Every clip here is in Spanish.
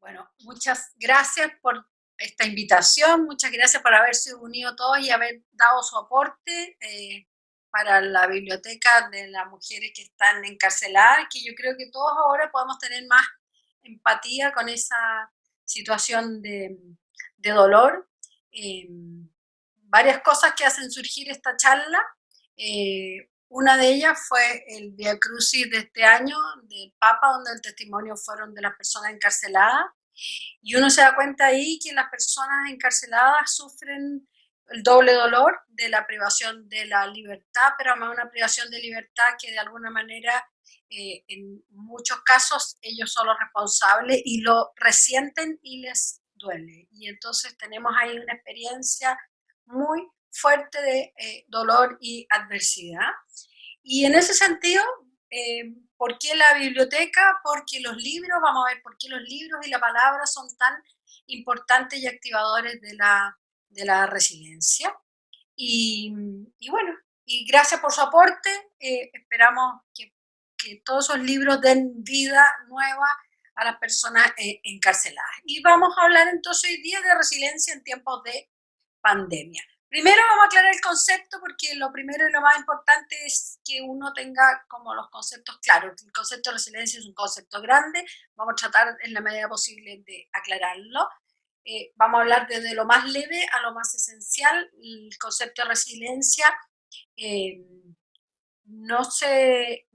Bueno, muchas gracias por esta invitación, muchas gracias por haberse unido todos y haber dado su aporte para la biblioteca de las mujeres que están encarceladas, que yo creo que todos ahora podemos tener más empatía con esa situación de dolor. Eh, Varias cosas que hacen surgir esta charla. Una de ellas fue el Via Crucis de este año del Papa, donde el testimonio fueron de las personas encarceladas. Y uno se da cuenta ahí que las personas encarceladas sufren el doble dolor de la privación de la libertad, pero además una privación de libertad que de alguna manera en muchos casos ellos son los responsables y lo resienten y les duele. Y entonces tenemos ahí una experiencia muy fuerte de dolor y adversidad. Y en ese sentido, ¿por qué la biblioteca? Porque los libros, vamos a ver por qué los libros y la palabra son tan importantes y activadores de la resiliencia. Y, y bueno, y gracias por su aporte. Esperamos que todos esos libros den vida nueva a las personas encarceladas. Y vamos a hablar entonces hoy día de resiliencia en tiempos de pandemia. Primero vamos a aclarar el concepto porque lo primero y lo más importante es que uno tenga como los conceptos claros. El concepto de resiliencia es un concepto grande, vamos a tratar en la medida posible de aclararlo. Vamos a hablar desde lo más leve a lo más esencial. El concepto de resiliencia eh, no se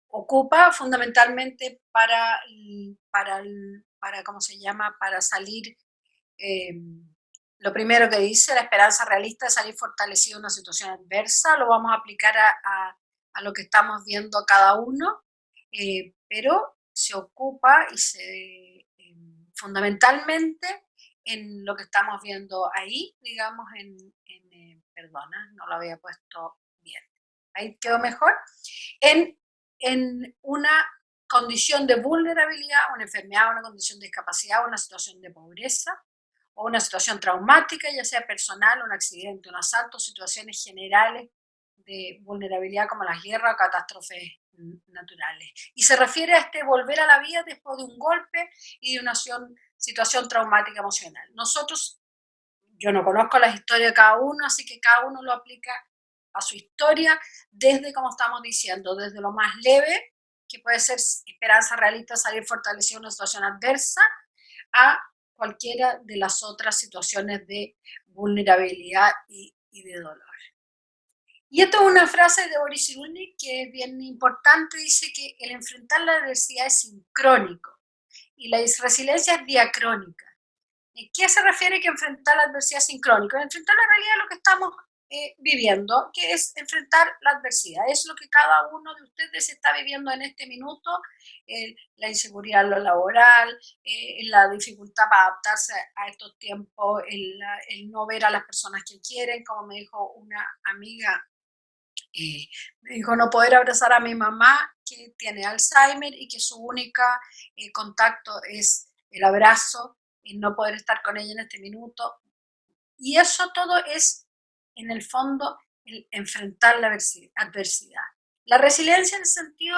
ocupa fundamentalmente para ¿cómo se llama? Para salir, eh, lo primero que dice, la esperanza realista de salir fortalecido en una situación adversa, lo vamos a aplicar a lo que estamos viendo cada uno, pero se ocupa y fundamentalmente en lo que estamos viendo ahí, digamos, perdona, no lo había puesto bien, ahí quedó mejor, en, en una condición de vulnerabilidad, una enfermedad, una condición de discapacidad, una situación de pobreza o una situación traumática, ya sea personal, un accidente, un asalto, situaciones generales de vulnerabilidad como las guerras o catástrofes naturales. Y se refiere a este volver a la vida después de un golpe y de una situación traumática emocional. Yo no conozco las historias de cada uno, así que cada uno lo aplica a su historia, desde, como estamos diciendo, desde lo más leve, que puede ser esperanza realista, salir fortalecido en una situación adversa, a cualquiera de las otras situaciones de vulnerabilidad y de dolor. Y esto es una frase de Boris Cyrulnik que es bien importante, dice que el enfrentar la adversidad es sincrónico y la resiliencia es diacrónica. ¿Y qué se refiere que enfrentar la adversidad sincrónica? Enfrentar la realidad de lo que estamos viviendo, que es enfrentar la adversidad. Es lo que cada uno de ustedes está viviendo en este minuto, la inseguridad laboral, la dificultad para adaptarse a estos tiempos, el no ver a las personas que quieren, como me dijo una amiga, me dijo no poder abrazar a mi mamá que tiene Alzheimer y que su única contacto es el abrazo y no poder estar con ella en este minuto. Y eso todo es, en el fondo, el enfrentar la adversidad. La resiliencia en el sentido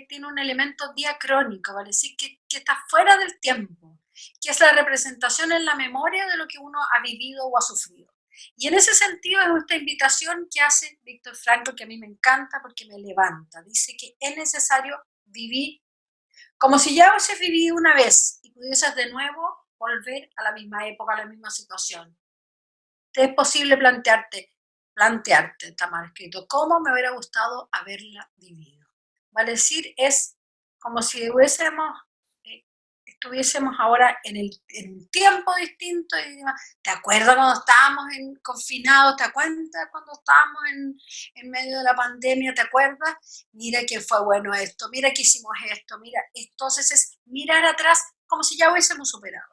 tiene un elemento diacrónico, ¿vale? Decir que está fuera del tiempo, que es la representación en la memoria de lo que uno ha vivido o ha sufrido. Y en ese sentido es esta invitación que hace Víctor Frankl, que a mí me encanta porque me levanta. Dice que es necesario vivir como si ya hubiese vivido una vez y pudieses de nuevo volver a la misma época, a la misma situación. Te es posible plantearte, está mal escrito, cómo me hubiera gustado haberla vivido. Vale decir, es como si estuviésemos ahora en un tiempo distinto. Y ¿te acuerdas cuando estábamos confinados? ¿Te acuerdas cuando estábamos en medio de la pandemia? ¿Te acuerdas? Mira que fue bueno esto, mira que hicimos esto, mira. Entonces es mirar atrás como si ya hubiésemos superado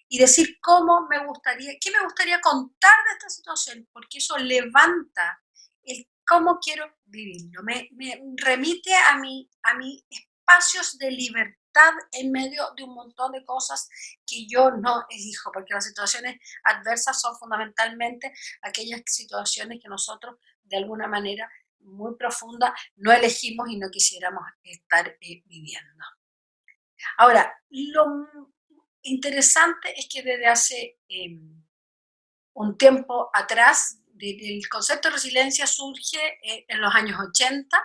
y decir qué me gustaría contar de esta situación, porque eso levanta el cómo quiero vivirlo, me remite a mi espacios de libertad en medio de un montón de cosas que yo no elijo, porque las situaciones adversas son fundamentalmente aquellas situaciones que nosotros de alguna manera muy profunda no elegimos y no quisiéramos estar viviendo. Ahora, lo interesante es que desde hace un tiempo atrás, el concepto de resiliencia surge en los años 80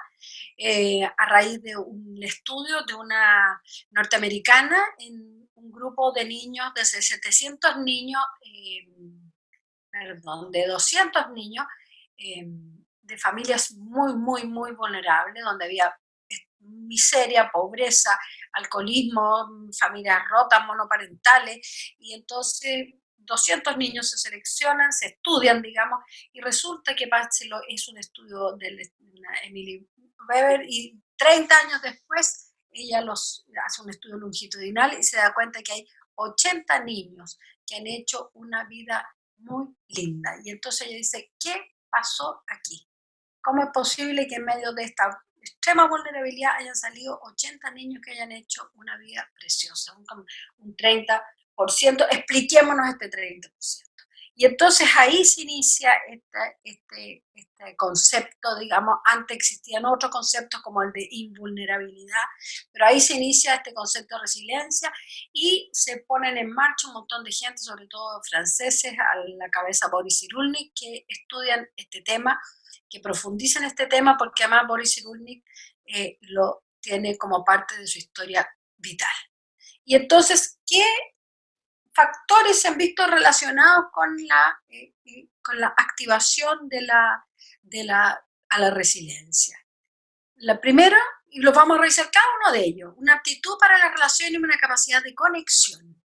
a raíz de un estudio de una norteamericana en un grupo de niños, de 700 niños, perdón, de 200 niños de familias muy, muy, muy vulnerables, donde había miseria, pobreza, alcoholismo, familias rotas, monoparentales, y entonces 200 niños se seleccionan, se estudian, digamos, y resulta que es un estudio de Emily Weber, y 30 años después ella hace un estudio longitudinal y se da cuenta que hay 80 niños que han hecho una vida muy linda. Y entonces ella dice, ¿qué pasó aquí? ¿Cómo es posible que en medio de esta extrema vulnerabilidad hayan salido 80 niños que hayan hecho una vida preciosa? Un 30%, expliquémonos este 30%. Y entonces ahí se inicia este concepto, digamos, antes existían otros conceptos como el de invulnerabilidad, pero ahí se inicia este concepto de resiliencia y se ponen en marcha un montón de gente, sobre todo franceses, a la cabeza Boris Cyrulnik, que estudian este tema, que profundizan este tema, porque además Boris Cyrulnik lo tiene como parte de su historia vital. Y entonces, ¿qué factores se han visto relacionados con la activación a la resiliencia? La primera, y lo vamos a revisar cada uno de ellos, una aptitud para la relación y una capacidad de conexión.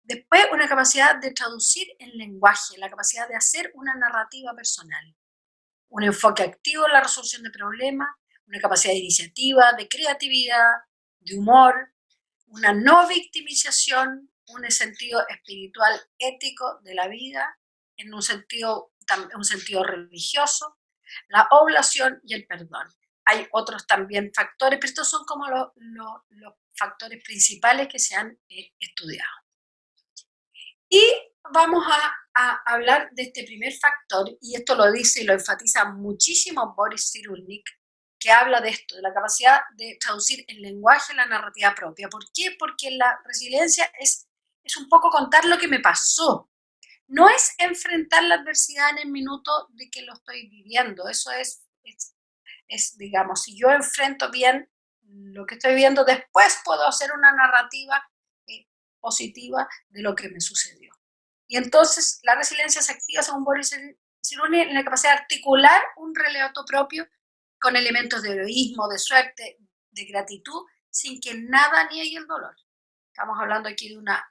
Después, una capacidad de traducir el lenguaje, la capacidad de hacer una narrativa personal. Un enfoque activo en la resolución de problemas, una capacidad de iniciativa, de creatividad, de humor, una no victimización, un sentido espiritual ético de la vida, en un sentido religioso, la oblación y el perdón. Hay otros también factores, pero estos son como los factores principales que se han estudiado. Y vamos a hablar de este primer factor, y esto lo dice y lo enfatiza muchísimo Boris Cyrulnik, que habla de esto, de la capacidad de traducir el lenguaje en la narrativa propia. ¿Por qué? Porque la resiliencia es un poco contar lo que me pasó. No es enfrentar la adversidad en el minuto de que lo estoy viviendo. Eso digamos, si yo enfrento bien lo que estoy viviendo, después puedo hacer una narrativa positiva de lo que me sucedió. Y entonces la resiliencia se activa, según Boris Cyrulnik, en la capacidad de articular un relato propio con elementos de heroísmo, de suerte, de gratitud, sin que nada niegue el dolor. Estamos hablando aquí de una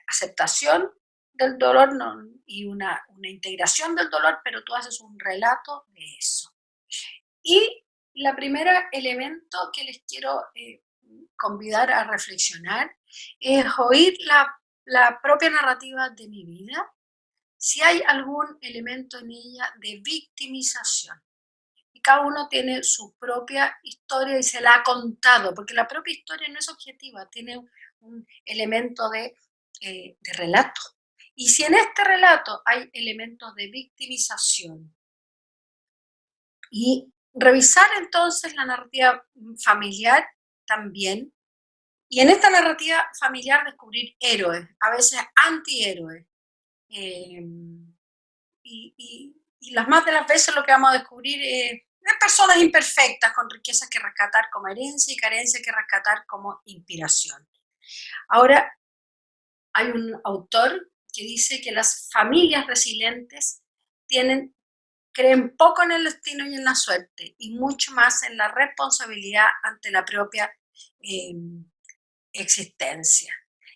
aceptación del dolor y una integración del dolor, pero tú haces un relato de eso. Y la primera elemento que les quiero convidar a reflexionar es oír la propia narrativa de mi vida, si hay algún elemento en ella de victimización. Y cada uno tiene su propia historia y se la ha contado, porque la propia historia no es objetiva, tiene un elemento de relato. Y si en este relato hay elementos de victimización, y revisar entonces la narrativa familiar también, y en esta narrativa familiar descubrir héroes, a veces antihéroes, y las más de las veces lo que vamos a descubrir es personas imperfectas con riquezas que rescatar como herencia y carencias que rescatar como inspiración. Ahora, hay un autor que dice que las familias resilientes creen poco en el destino y en la suerte y mucho más en la responsabilidad ante la propia existencia.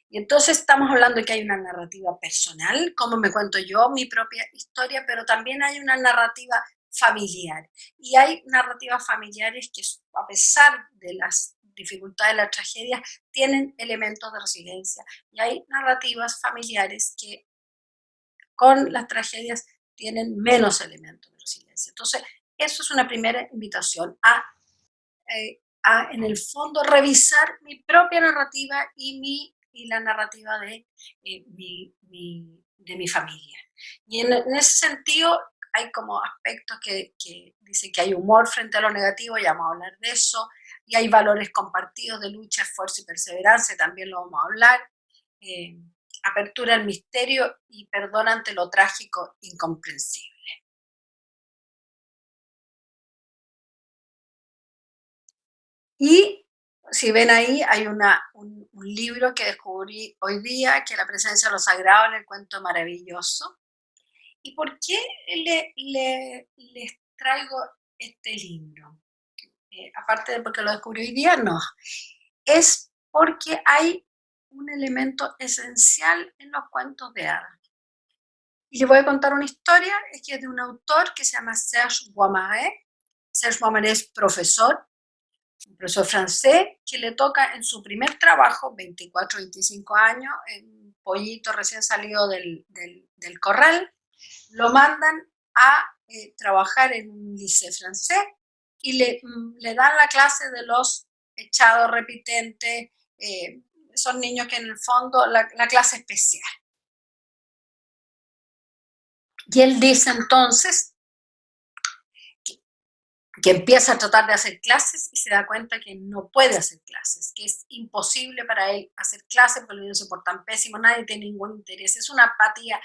Y entonces estamos hablando de que hay una narrativa personal, como me cuento yo mi propia historia, pero también hay una narrativa familiar. Y hay narrativas familiares que, a pesar de las dificultades, las tragedias, tienen elementos de resiliencia. Y hay narrativas familiares que con las tragedias tienen menos elementos de resiliencia. Entonces, eso es una primera invitación en el fondo, revisar mi propia narrativa y la narrativa de mi familia. Y en ese sentido, hay como aspectos que dice que hay humor frente a lo negativo, ya vamos a hablar de eso, y hay valores compartidos de lucha, esfuerzo y perseverancia, también lo vamos a hablar. Apertura al misterio y perdón ante lo trágico incomprensible. Y si ven ahí, hay un libro que descubrí hoy día, que es La presencia de lo sagrado en el cuento maravilloso. ¿Y por qué les traigo este libro? Aparte de porque lo descubrí hoy día, no. Es porque hay un elemento esencial en los cuentos de hadas. Y les voy a contar una historia, que es de un autor que se llama Serge Guamaret. Serge Guamaret es profesor, un profesor francés, que le toca en su primer trabajo, 24, 25 años, un pollito recién salido del corral, lo mandan a trabajar en un liceo francés y le dan la clase de los echados repitentes, esos niños que en el fondo, la clase especial. Y él dice entonces que empieza a tratar de hacer clases y se da cuenta que no puede hacer clases, que es imposible para él hacer clases porque los niños se portan pésimos, nadie tiene ningún interés, es una apatía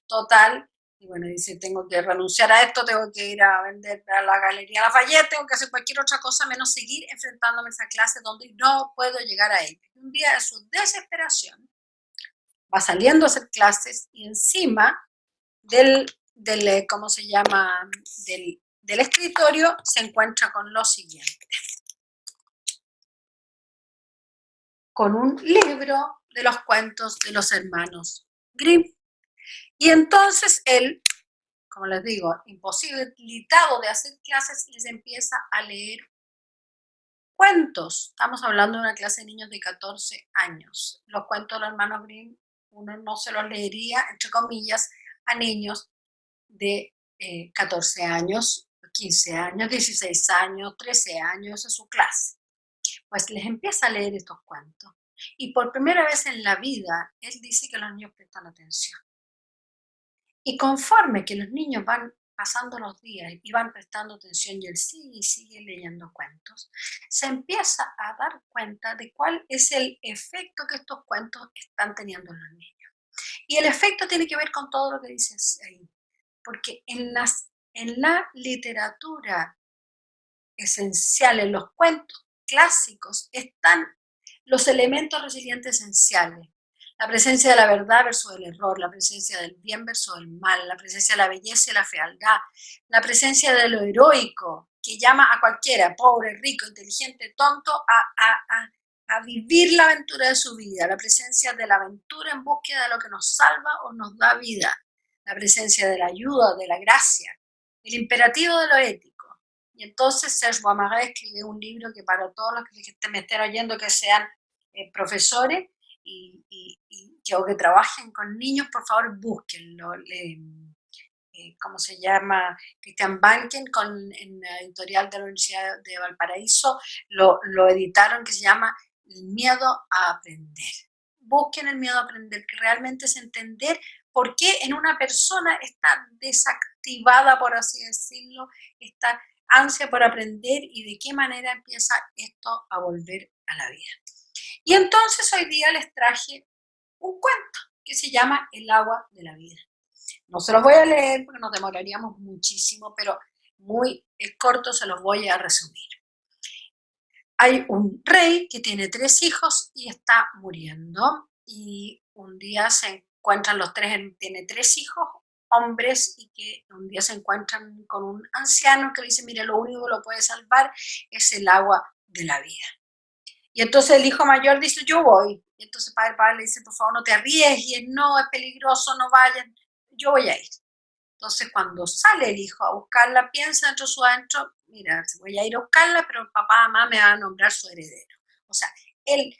total. Y bueno, dice, tengo que renunciar a esto, tengo que ir a vender a la Galería Lafayette, tengo que hacer cualquier otra cosa menos seguir enfrentándome a esa clase donde no puedo llegar a ella. Un día de su desesperación va saliendo a hacer clases y encima del ¿cómo se llama? Del escritorio se encuentra con lo siguiente. Con un libro de los cuentos de los hermanos Grimm. Y entonces él, como les digo, imposibilitado de hacer clases, les empieza a leer cuentos. Estamos hablando de una clase de niños de 14 años. Los cuentos de los hermanos Grimm, uno no se los leería, entre comillas, a niños de 14 años, 15 años, 16 años, 13 años, es su clase. Pues les empieza a leer estos cuentos. Y por primera vez en la vida, él dice que los niños prestan atención. Y conforme que los niños van pasando los días y van prestando atención y él sigue leyendo cuentos, se empieza a dar cuenta de cuál es el efecto que estos cuentos están teniendo en los niños. Y el efecto tiene que ver con todo lo que dices ahí. Porque en la literatura esencial, en los cuentos clásicos, están los elementos resilientes esenciales. La presencia de la verdad versus el error, la presencia del bien versus el mal, la presencia de la belleza y la fealdad, la presencia de lo heroico, que llama a cualquiera, pobre, rico, inteligente, tonto, a vivir la aventura de su vida, la presencia de la aventura en búsqueda de lo que nos salva o nos da vida, la presencia de la ayuda, de la gracia, el imperativo de lo ético. Y entonces Serge Guamaret escribe un libro que para todos los que me estén oyendo que sean profesores y que trabajen con niños, por favor búsquenlo. ¿Cómo se llama? Christian Banken, en la editorial de la Universidad de Valparaíso, lo editaron, que se llama El miedo a aprender. Busquen el miedo a aprender, que realmente es entender por qué en una persona está desactivada, por así decirlo, esta ansia por aprender y de qué manera empieza esto a volver a la vida. Y entonces hoy día les traje un cuento que se llama El agua de la vida. No se los voy a leer porque nos demoraríamos muchísimo, pero muy corto se los voy a resumir. Hay un rey que tiene 3 hijos y está muriendo, y un día se encuentran los 3, tiene 3 hijos, hombres, y que un día se encuentran con un anciano que dice, mire, lo único que lo puede salvar es el agua de la vida. Y entonces el hijo mayor dice, yo voy. Y entonces el padre le dice, por favor, no te arriesgues, no, es peligroso, no vayan, yo voy a ir. Entonces cuando sale el hijo a buscarla, piensa dentro de su adentro, mira, voy a ir a buscarla, pero papá, mamá me van a nombrar su heredero. O sea, él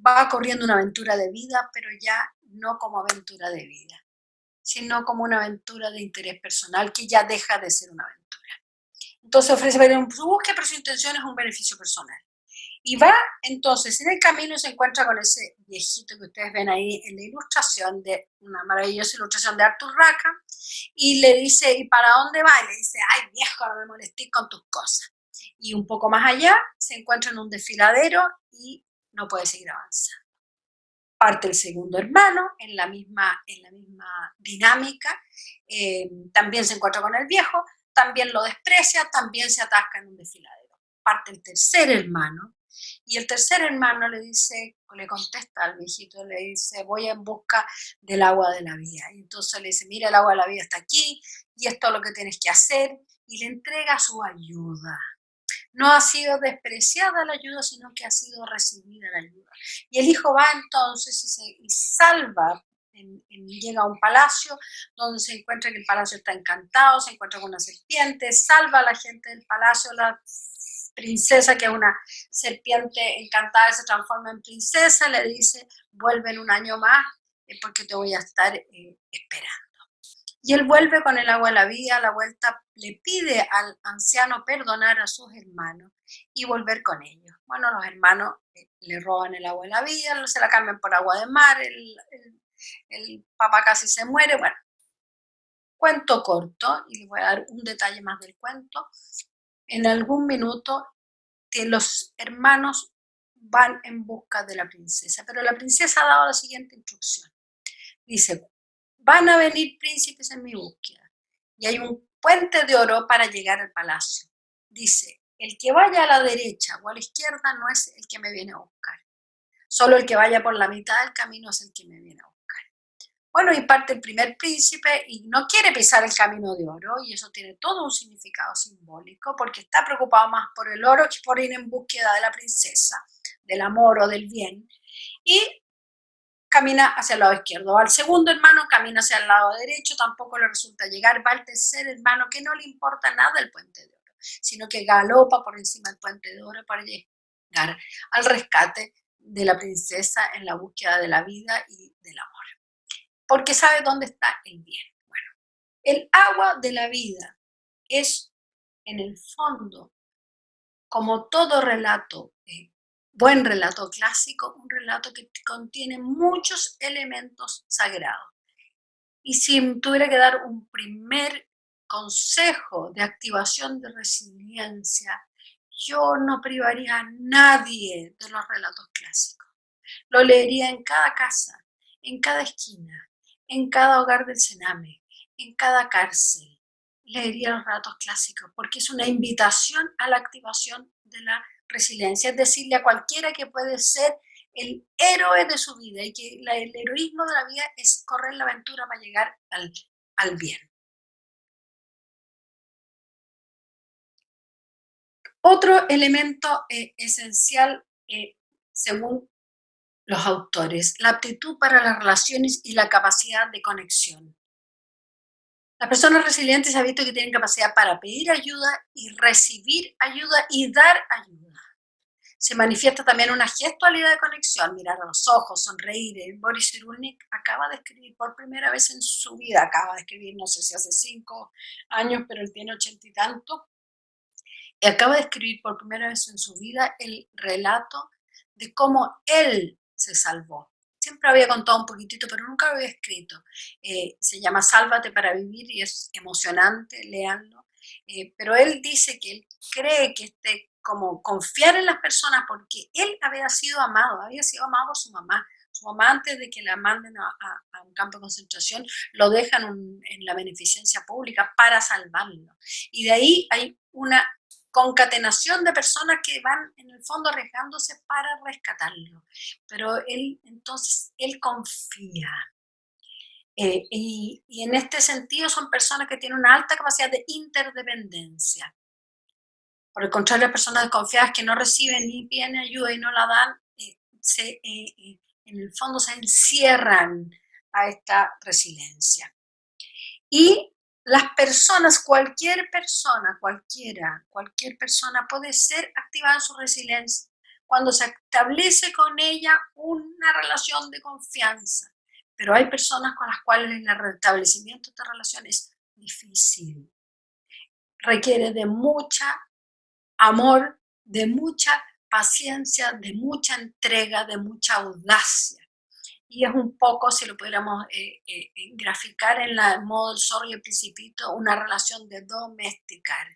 va corriendo una aventura de vida, pero ya no como aventura de vida, sino como una aventura de interés personal que ya deja de ser una aventura. Entonces ofrece su búsqueda, pero su intención es un beneficio personal. Y va entonces en el camino y se encuentra con ese viejito que ustedes ven ahí en la ilustración, de una maravillosa ilustración de Arthur Rackham, y le dice, ¿y para dónde va? Y le dice, ay viejo, no me molestes con tus cosas. y un poco más allá se encuentra en un desfiladero y no puede seguir avanzando. Parte el segundo hermano en la misma dinámica, también se encuentra con el viejo, también lo desprecia, también se atasca en un desfiladero. Parte el tercer hermano y el tercer hermano le contesta al viejito, le dice, voy en busca del agua de la vida. Y entonces le dice, mira, el agua de la vida está aquí y esto es lo que tienes que hacer, y le entrega su ayuda. No ha sido despreciada la ayuda, sino que ha sido recibida la ayuda. Y el hijo va entonces y salva, llega a un palacio donde se encuentra que el palacio está encantado, se encuentra con una serpiente, salva a la gente del palacio, la princesa, que es una serpiente encantada, se transforma en princesa, le dice, vuelve en un año más porque te voy a estar esperando. Y él vuelve con el agua de la vida, a la vuelta le pide al anciano perdonar a sus hermanos y volver con ellos. Bueno, los hermanos le roban el agua de la vida, se la cambian por agua de mar, el papá casi se muere. Bueno, cuento corto, y les voy a dar un detalle más del cuento. En algún minuto los hermanos van en busca de la princesa, pero la princesa ha dado la siguiente instrucción. Dice, van a venir príncipes en mi búsqueda y hay un puente de oro para llegar al palacio. Dice, el que vaya a la derecha o a la izquierda no es el que me viene a buscar. Solo el que vaya por la mitad del camino es el que me viene a buscar. Bueno, y parte el primer príncipe y no quiere pisar el camino de oro, y eso tiene todo un significado simbólico porque está preocupado más por el oro que por ir en búsqueda de la princesa, del amor o del bien. Y camina hacia el lado izquierdo. Al segundo hermano camina hacia el lado derecho, tampoco le resulta llegar. Va al tercer hermano, que no le importa nada el puente de oro, sino que galopa por encima del puente de oro para llegar al rescate de la princesa en la búsqueda de la vida y del amor. Porque sabe dónde está el bien. Bueno, el agua de la vida es, en el fondo, como todo relato, buen relato clásico, un relato que contiene muchos elementos sagrados. Y si tuviera que dar un primer consejo de activación de resiliencia, yo no privaría a nadie de los relatos clásicos. Lo leería en cada casa, en cada esquina, en cada hogar del Sename, en cada cárcel. Leería los relatos clásicos porque es una invitación a la activación de la resiliencia, es decirle a cualquiera que puede ser el héroe de su vida y que el heroísmo de la vida es correr la aventura para llegar al bien. Otro elemento esencial, según los autores, la aptitud para las relaciones y la capacidad de conexión. Las personas resilientes se ha visto que tienen capacidad para pedir ayuda y recibir ayuda y dar ayuda. Se manifiesta también una gestualidad de conexión, mirar a los ojos, sonreír. Boris Cyrulnik acaba de escribir por primera vez en su vida, no sé si hace 5 años, pero él tiene 80 y tanto, y acaba de escribir por primera vez en su vida el relato de cómo él se salvó. Siempre había contado un poquitito, pero nunca lo había escrito. Se llama Sálvate para vivir y es emocionante, léanlo. Pero él dice que él cree que como confiar en las personas, porque él había sido amado por su mamá. Su mamá, antes de que la manden a un campo de concentración, lo dejan en la beneficencia pública para salvarlo. Y de ahí hay una concatenación de personas que van en el fondo arriesgándose para rescatarlo. Pero él confía. Y en este sentido son personas que tienen una alta capacidad de interdependencia. Por el contrario, las personas desconfiadas que no reciben ni bien ayuda y no la dan, en el fondo se encierran a esta resiliencia. Y las personas, cualquier persona puede ser activada en su resiliencia cuando se establece con ella una relación de confianza. Pero hay personas con las cuales el restablecimiento de esta relación es difícil. Requiere de mucho amor, de mucha paciencia, de mucha entrega, de mucha audacia. Y es un poco, si lo pudiéramos graficar en el modo del zorro y el principito, una relación de domesticar.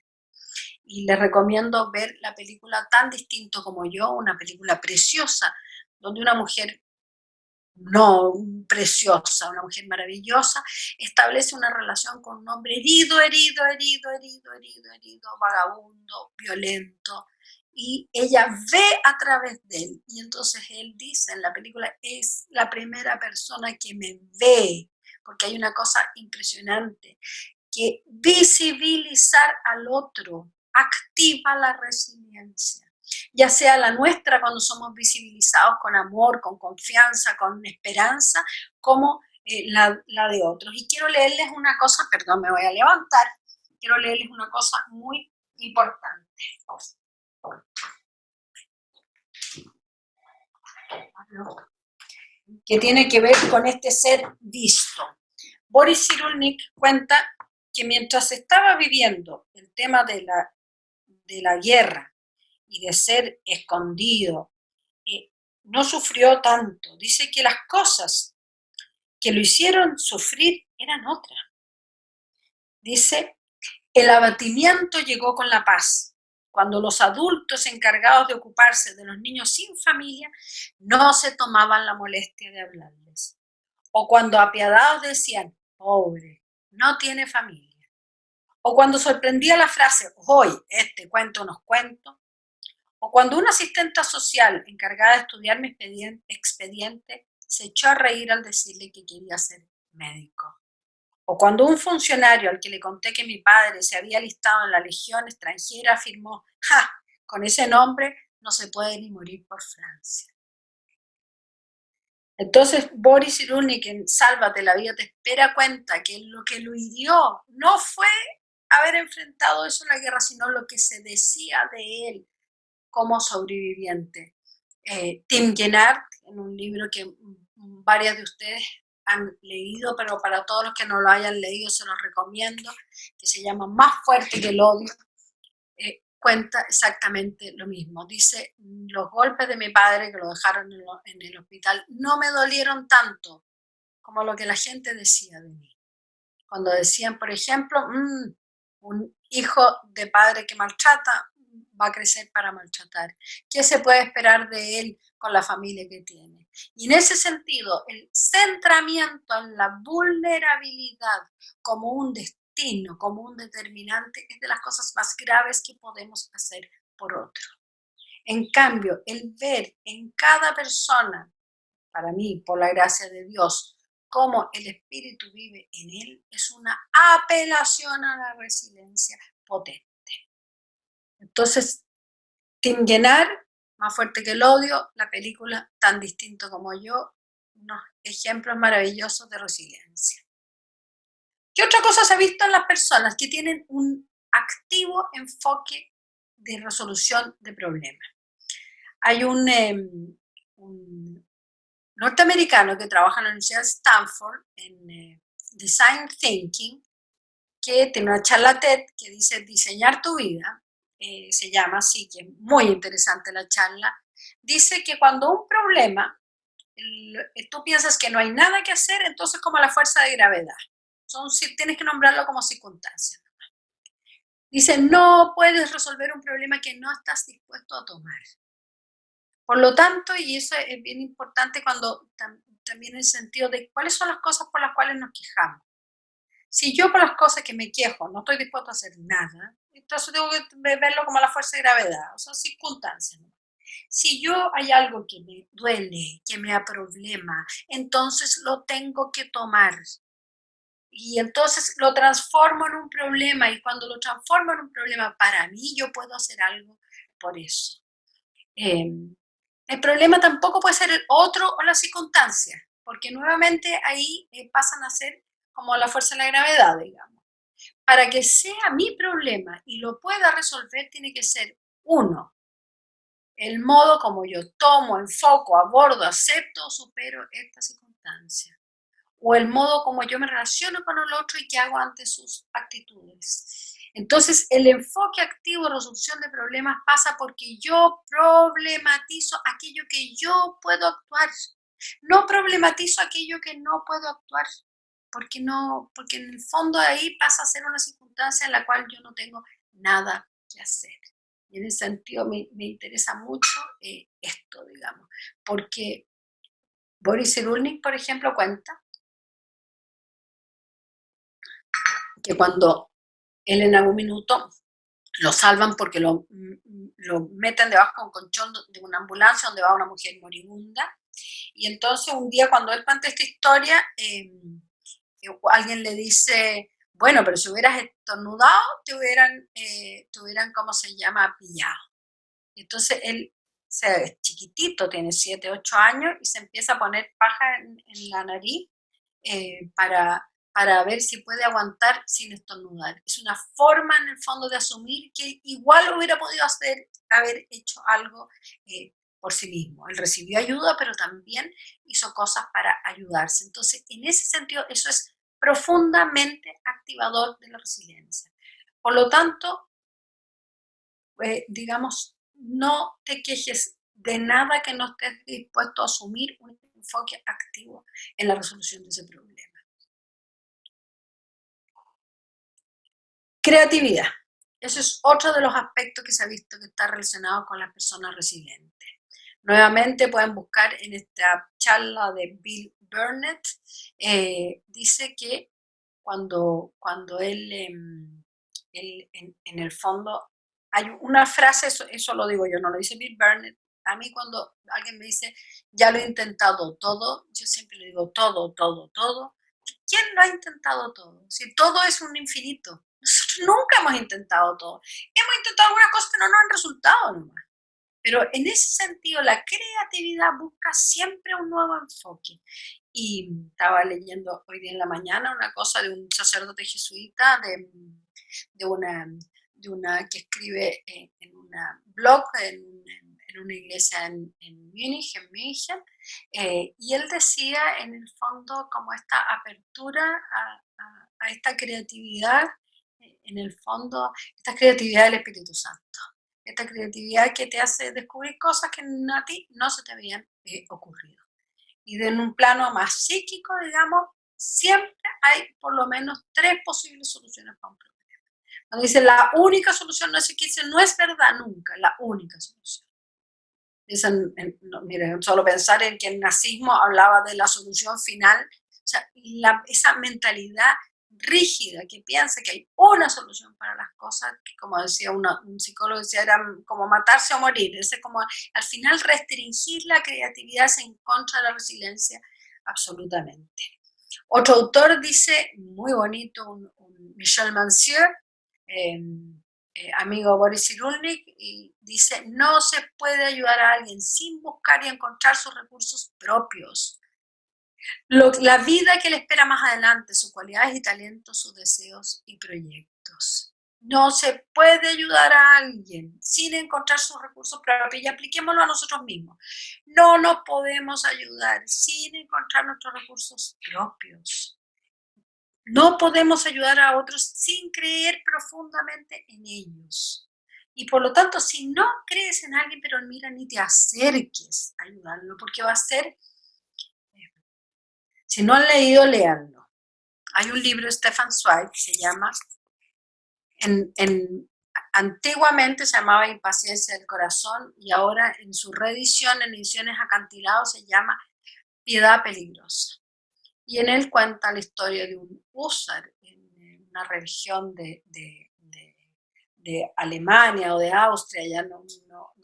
y les recomiendo ver la película Tan distinto como yo, una película preciosa, donde una mujer no preciosa, una mujer maravillosa, establece una relación con un hombre herido, vagabundo, violento, y ella ve a través de él. Y entonces él dice en la película, es la primera persona que me ve, porque hay una cosa impresionante, que visibilizar al otro activa la resiliencia, ya sea la nuestra cuando somos visibilizados con amor, con confianza, con esperanza, como la de otros. Y quiero leerles una cosa, perdón, me voy a levantar, quiero leerles una cosa muy importante, que tiene que ver con este ser visto. Boris Cyrulnik cuenta que mientras estaba viviendo el tema de la guerra y de ser escondido, no sufrió tanto. Dice que las cosas que lo hicieron sufrir eran otras. Dice, el abatimiento llegó con la paz, cuando los adultos encargados de ocuparse de los niños sin familia no se tomaban la molestia de hablarles, o cuando apiadados decían, pobre, no tiene familia, o cuando sorprendía la frase, hoy este cuento unos cuentos, o cuando una asistente social encargada de estudiar mi expediente se echó a reír al decirle que quería ser médico. O cuando un funcionario al que le conté que mi padre se había alistado en la Legión extranjera afirmó, ¡ja! Con ese nombre no se puede ni morir por Francia. Entonces Boris Cyrulnik en Sálvate, la vida te espera cuenta que lo que lo hirió no fue haber enfrentado eso en la guerra, sino lo que se decía de él como sobreviviente. Tim Gennard, en un libro que varias de ustedes han leído, pero para todos los que no lo hayan leído se los recomiendo, que se llama Más fuerte que el odio, cuenta exactamente lo mismo. Dice, los golpes de mi padre que lo dejaron en el hospital no me dolieron tanto como lo que la gente decía de mí. Cuando decían, por ejemplo, un hijo de padre que maltrata va a crecer para maltratar. ¿Qué se puede esperar de él con la familia que tiene? Y en ese sentido, el centramiento en la vulnerabilidad como un destino, como un determinante, es de las cosas más graves que podemos hacer por otro. En cambio, el ver en cada persona, para mí, por la gracia de Dios, cómo el espíritu vive en él, es una apelación a la resiliencia potente. Entonces, Tim Gennard, Más fuerte que el odio, la película Tan distinto como yo, unos ejemplos maravillosos de resiliencia. ¿Qué otra cosa se ha visto en las personas que tienen un activo enfoque de resolución de problemas? Hay un norteamericano que trabaja en la Universidad de Stanford en Design Thinking, que tiene una charla TED que dice diseñar tu vida, se llama así, que es muy interesante la charla. Dice que cuando un problema, tú piensas que no hay nada que hacer, entonces como la fuerza de gravedad. Tienes que nombrarlo como circunstancia. Dice, no puedes resolver un problema que no estás dispuesto a tomar. Por lo tanto, y eso es bien importante cuando también en el sentido de cuáles son las cosas por las cuales nos quejamos. Si yo por las cosas que me quejo no estoy dispuesto a hacer nada, entonces tengo que verlo como la fuerza de gravedad, o sea, circunstancias. ¿No? Si yo hay algo que me duele, que me aproblema, entonces lo tengo que tomar. Y entonces lo transformo en un problema, y cuando lo transformo en un problema para mí, yo puedo hacer algo por eso. El problema tampoco puede ser el otro o la circunstancia, porque nuevamente ahí pasan a ser como la fuerza de la gravedad, digamos. Para que sea mi problema y lo pueda resolver, tiene que ser uno, el modo como yo tomo, enfoco, abordo, acepto o supero esta circunstancia. O el modo como yo me relaciono con el otro y qué hago ante sus actitudes. Entonces, el enfoque activo de resolución de problemas pasa porque yo problematizo aquello que yo puedo actuar. No problematizo aquello que no puedo actuar, porque en el fondo ahí pasa a ser una circunstancia en la cual yo no tengo nada que hacer. Y en ese sentido me interesa mucho esto, digamos, porque Boris Cyrulnik, por ejemplo, cuenta que cuando él en algún minuto lo salvan porque lo meten debajo de un colchón de una ambulancia donde va una mujer moribunda, y entonces un día cuando él cuenta esta historia, alguien le dice, bueno, pero si hubieras estornudado, te hubieran, ¿cómo se llama?, pillado. Entonces él es chiquitito, tiene 7, 8 años, y se empieza a poner paja en la nariz para ver si puede aguantar sin estornudar. Es una forma en el fondo de asumir que igual hubiera podido haber hecho algo por sí mismo. Él recibió ayuda, pero también hizo cosas para ayudarse. Entonces, en ese sentido, eso es profundamente activador de la resiliencia. Por lo tanto, digamos, no te quejes de nada que no estés dispuesto a asumir un enfoque activo en la resolución de ese problema. Creatividad. Ese es otro de los aspectos que se ha visto que está relacionado con las personas resilientes. Nuevamente pueden buscar en esta charla de Bill Burnett, dice que cuando él en el fondo, hay una frase, eso lo digo yo, no lo dice Bill Burnett. A mí cuando alguien me dice, ya lo he intentado todo, yo siempre le digo todo, todo, todo. ¿Quién lo ha intentado todo? Si todo es un infinito. Nosotros nunca hemos intentado todo. Hemos intentado algunas cosas que no nos han resultado nomás. Pero en ese sentido, la creatividad busca siempre un nuevo enfoque. Y estaba leyendo hoy día en la mañana una cosa de un sacerdote jesuita, de una que escribe en una blog, en una iglesia en Múnich, y él decía en el fondo como esta apertura a esta creatividad, en el fondo, esta creatividad del Espíritu Santo, esta creatividad que te hace descubrir cosas que a ti no se te habían ocurrido. Y en un plano más psíquico, digamos, siempre hay por lo menos 3 posibles soluciones para un problema. Cuando dice la única solución, no sé qué dice, no es verdad nunca, la única solución. Dicen, no, miren, solo pensar en que el nazismo hablaba de la solución final, o sea, esa mentalidad rígida que piensa que hay una solución para las cosas, que como decía un psicólogo, decía, era como matarse o morir, es como al final restringir la creatividad es en contra de la resiliencia absolutamente. Otro autor dice, muy bonito, un Michel Mancieu, amigo Boris Cyrulnik, y dice, no se puede ayudar a alguien sin buscar y encontrar sus recursos propios. La vida que le espera más adelante, sus cualidades y talentos, sus deseos y proyectos. No se puede ayudar a alguien sin encontrar sus recursos propios, y apliquémoslo a nosotros mismos. No nos podemos ayudar sin encontrar nuestros recursos propios. No podemos ayudar a otros sin creer profundamente en ellos. Y por lo tanto, si no crees en alguien, pero mira, ni te acerques a ayudarlo, porque va a ser, si no han leído, léanlo. Hay un libro de Stefan Zweig que se llama, antiguamente se llamaba Impaciencia del Corazón, y ahora en su reedición, en ediciones acantilados, se llama Piedad Peligrosa. Y en él cuenta la historia de un húsar en una región de Alemania o de Austria, ya no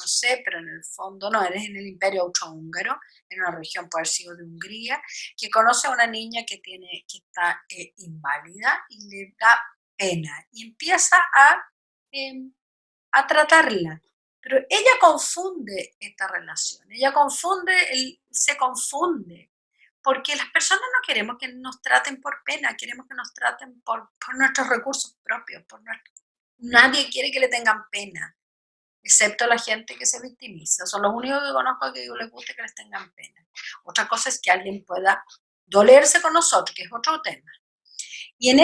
sé, pero en el fondo no, es en el Imperio Austrohúngaro, en una región, puede haber sido de Hungría, que conoce a una niña que está inválida y le da pena y empieza a tratarla. Pero ella confunde esta relación, se confunde, porque las personas no queremos que nos traten por pena, queremos que nos traten por nuestros recursos propios, nadie quiere que le tengan pena, excepto la gente que se victimiza. Son los únicos que conozco que les gusta que les tengan pena. Otra cosa es que alguien pueda dolerse con nosotros, que es otro tema. Y en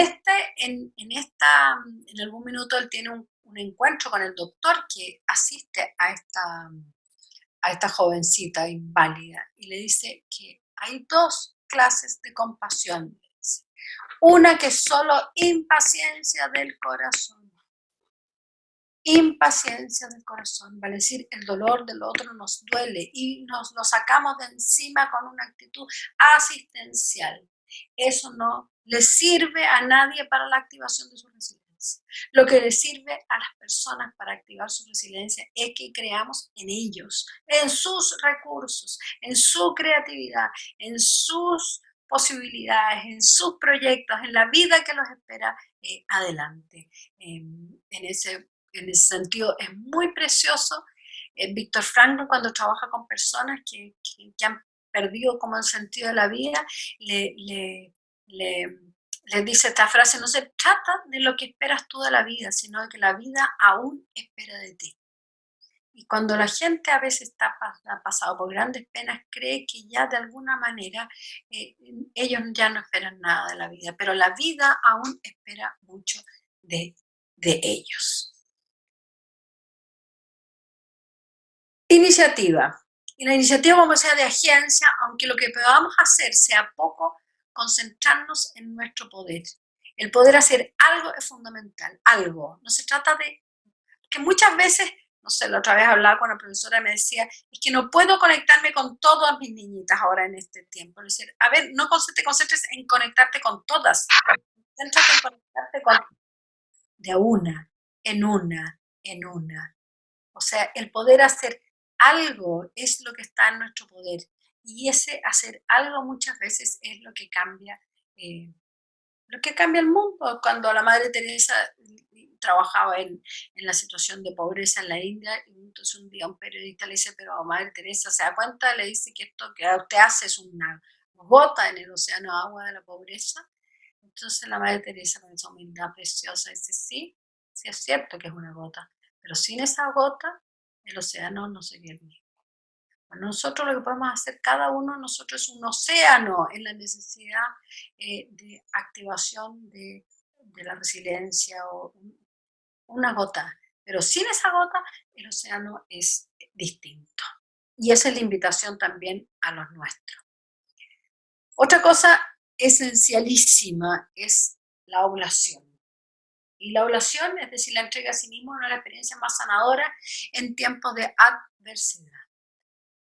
algún minuto él tiene un encuentro con el doctor que asiste a esta jovencita inválida y le dice que hay 2 clases de compasión. Una que es solo impaciencia del corazón impaciencia del corazón, vale decir, el dolor del otro nos duele y nos lo sacamos de encima con una actitud asistencial. Eso no le sirve a nadie para la activación de su resiliencia. Lo que le sirve a las personas para activar su resiliencia es que creamos en ellos, en sus recursos, en su creatividad, en sus posibilidades, en sus proyectos, en la vida que los espera adelante. En ese sentido es muy precioso. Víctor Frankl, cuando trabaja con personas que han perdido como el sentido de la vida, le dice esta frase: no se trata de lo que esperas tú de la vida, sino de que la vida aún espera de ti. Y cuando la gente a veces ha pasado por grandes penas, cree que ya de alguna manera ellos ya no esperan nada de la vida, pero la vida aún espera mucho de ellos. Iniciativa. Y la iniciativa, como sea de agencia, aunque lo que podamos hacer sea poco, concentrarnos en nuestro poder. El poder hacer algo es fundamental, algo. No se trata de que muchas veces, no sé, la otra vez hablaba con una profesora y me decía, es que no puedo conectarme con todas mis niñitas ahora en este tiempo. Le decía, a ver, no te concentres en conectarte con todas, concéntrate en conectarte con de una, en una, en una. O sea, el poder hacer algo es lo que está en nuestro poder. Y ese hacer algo muchas veces es eh, lo que cambia el mundo. Cuando la Madre Teresa trabajaba en la situación de pobreza en la India, y entonces un día un periodista le dice, pero Madre Teresa, ¿se da cuenta? Le dice que esto que usted hace es una gota en el océano de agua de la pobreza. Entonces la Madre Teresa, con esa humildad preciosa, dice, sí, sí es cierto que es una gota, pero sin esa gota el océano no sería el mismo. Bueno, nosotros lo que podemos hacer, cada uno de nosotros es un océano en la necesidad de activación de la resiliencia o una gota, pero sin esa gota el océano es distinto. Y esa es la invitación también a los nuestros. Otra cosa esencialísima es la oblación. Y la oblación, es decir, la entrega a sí mismo, es una de las experiencias más sanadoras en tiempos de adversidad.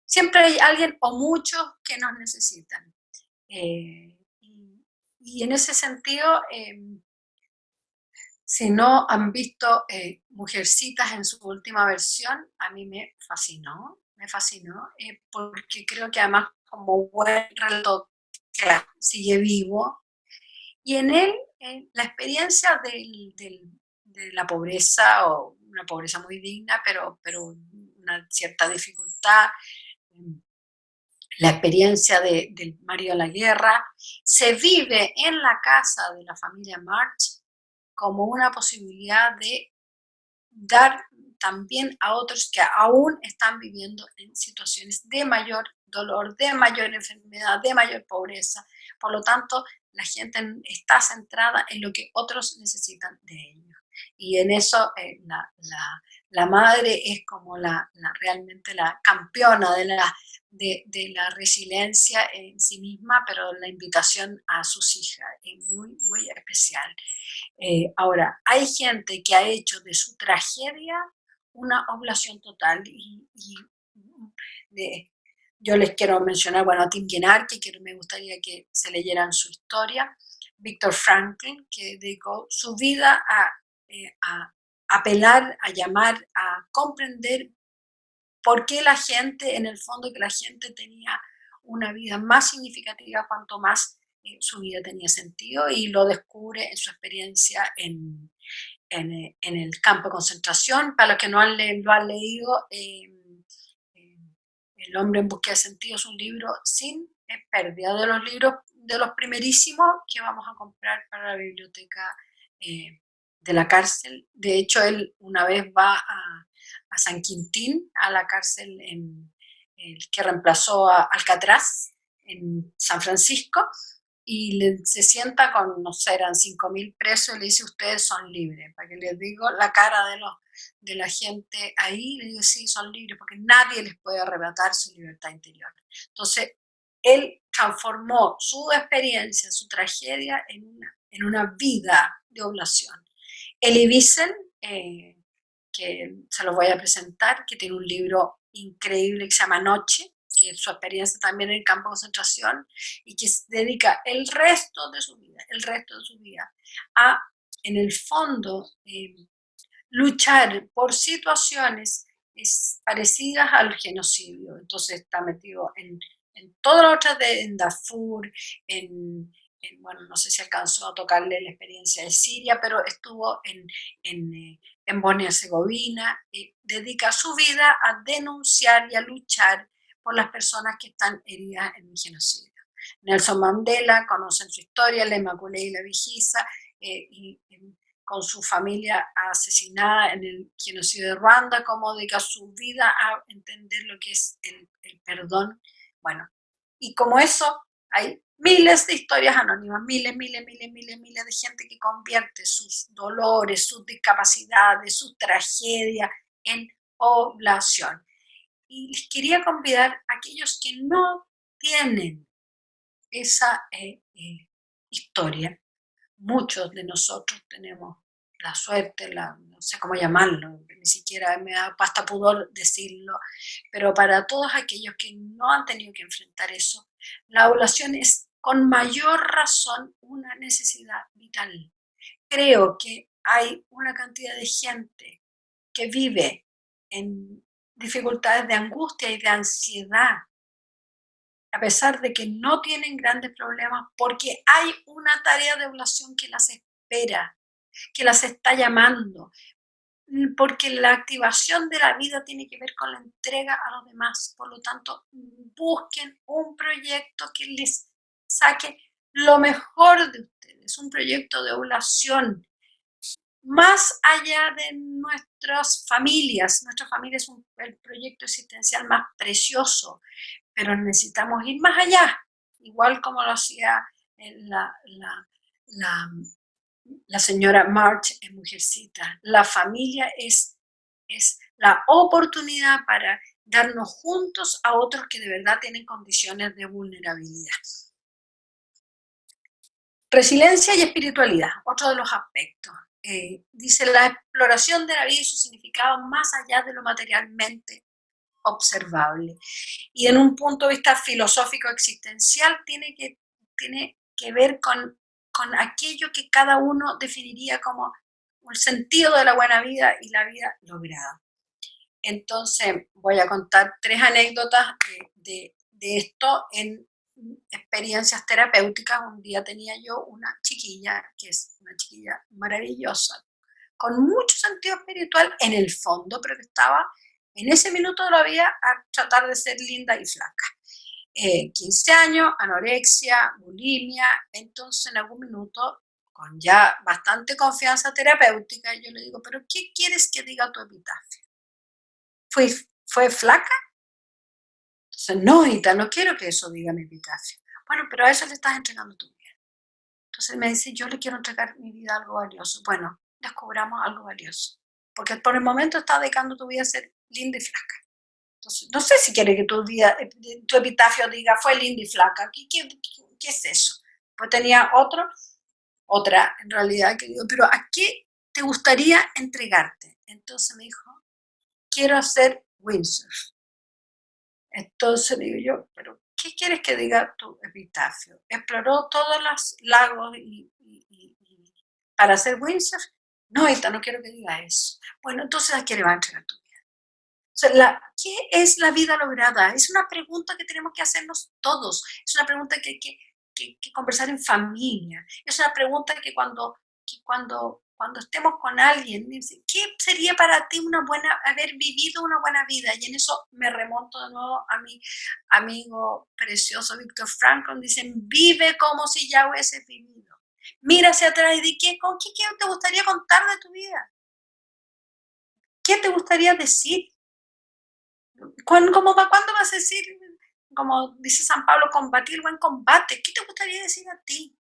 Siempre hay alguien o muchos que nos necesitan. Y en ese sentido, si no han visto Mujercitas en su última versión, a mí me fascinó, porque creo que además como buen relato sigue vivo. Y en él, la experiencia de la pobreza, o una pobreza muy digna, pero una cierta dificultad, la experiencia del marido de la guerra, se vive en la casa de la familia March como una posibilidad de dar también a otros que aún están viviendo en situaciones de mayor dolor, de mayor enfermedad, de mayor pobreza. Por lo tanto, la gente está centrada en lo que otros necesitan de ellos. Y en eso la madre es como realmente la campeona de la resiliencia en sí misma, pero la invitación a sus hijas es muy, muy especial. Ahora, hay gente que ha hecho de su tragedia una oblación total yo les quiero mencionar, bueno, a Tim Guinarque, que me gustaría que se leyeran su historia, Víctor Frankl, que dedicó su vida a apelar, a llamar, a comprender por qué la gente, en el fondo, que la gente tenía una vida más significativa cuanto más su vida tenía sentido, y lo descubre en su experiencia en el campo de concentración. Para los que no lo han leído, El hombre en búsqueda de sentido es un libro sin pérdida, de los libros de los primerísimos que vamos a comprar para la biblioteca de la cárcel. De hecho, él una vez va a San Quintín, a la cárcel el que reemplazó a Alcatraz en San Francisco, y se sienta con, no sé, eran 5.000 presos, y le dice, ustedes son libres. Para que les digo la cara de la gente ahí, le digo, sí, son libres, porque nadie les puede arrebatar su libertad interior. Entonces, él transformó su experiencia, su tragedia, en una vida de oblación. Elie Wiesel, que se los voy a presentar, que tiene un libro increíble que se llama Noche, que es su experiencia también en el campo de concentración, y que se dedica el resto de su vida, a, en el fondo, luchar por situaciones parecidas al genocidio. Entonces está metido en todas las otras, en Darfur, bueno, no sé si alcanzó a tocarle la experiencia de Siria, pero estuvo en Bosnia y Herzegovina, dedica su vida a denunciar y a luchar por las personas que están heridas en el genocidio. Nelson Mandela, conocen su historia, la Inmaculée y la Vigiza, con su familia asesinada en el genocidio de Ruanda, cómo dedica su vida a entender lo que es el perdón. Bueno, y como eso, hay miles de historias anónimas, miles de gente que convierte sus dolores, sus discapacidades, su tragedia en población. Y les quería convidar a aquellos que no tienen esa historia. Muchos de nosotros tenemos la suerte, no sé cómo llamarlo, ni siquiera me da hasta pudor decirlo, pero para todos aquellos que no han tenido que enfrentar eso, la ovulación es con mayor razón una necesidad vital. Creo que hay una cantidad de gente que vive en dificultades de angustia y de ansiedad, a pesar de que no tienen grandes problemas, porque hay una tarea de ovulación que las espera, que las está llamando, porque la activación de la vida tiene que ver con la entrega a los demás. Por lo tanto, busquen un proyecto que les saque lo mejor de ustedes, un proyecto de ovulación, más allá de nuestras familias. Nuestra familia es el proyecto existencial más precioso, pero necesitamos ir más allá, igual como lo hacía la señora March en Mujercita. La familia es la oportunidad para darnos juntos a otros que de verdad tienen condiciones de vulnerabilidad. Resiliencia y espiritualidad, otro de los aspectos. Dice la exploración de la vida y su significado más allá de lo materialmente observable. Y en un punto de vista filosófico existencial tiene que ver con aquello que cada uno definiría como el sentido de la buena vida y la vida lograda. Entonces voy a contar 3 anécdotas de esto en experiencias terapéuticas. Un día tenía yo una chiquilla, que es una chiquilla maravillosa, con mucho sentido espiritual en el fondo, pero que estaba en ese minuto de la vida a tratar de ser linda y flaca. 15 años, anorexia, bulimia. Entonces en algún minuto, con ya bastante confianza terapéutica, yo le digo, pero ¿qué quieres que diga tu epitafio? ¿Fue flaca? Entonces, no, Ita, no quiero que eso diga mi epitafio. Bueno, pero a eso le estás entregando tu vida. Entonces me dice, yo le quiero entregar mi vida a algo valioso. Bueno, descubramos algo valioso. Porque por el momento estás dedicando tu vida a ser linda y flaca. Entonces, no sé si quiere que tu epitafio diga, fue linda y flaca. ¿Qué es eso? Pues tenía otra en realidad, que digo, pero ¿a qué te gustaría entregarte? Entonces me dijo, quiero hacer windsurf. Entonces digo yo, pero ¿qué quieres que diga tu epitafio? Exploró todos los lagos para hacer windsurf. No, Ita, no quiero que diga eso. Bueno, entonces ¿a qué le va a entregar tu vida? O sea, ¿qué es la vida lograda? Es una pregunta que tenemos que hacernos todos. Es una pregunta que hay que conversar en familia. Es una pregunta que cuando estemos con alguien, dice, ¿qué sería para ti haber vivido una buena vida? Y en eso me remonto de nuevo a mi amigo precioso Víctor Frankl. Dicen, vive como si ya hubieses vivido. Mira hacia atrás y di, ¿qué te gustaría contar de tu vida? ¿Qué te gustaría decir? ¿Cuándo vas a decir, como dice San Pablo, combatir el buen combate? ¿Qué te gustaría decir a ti?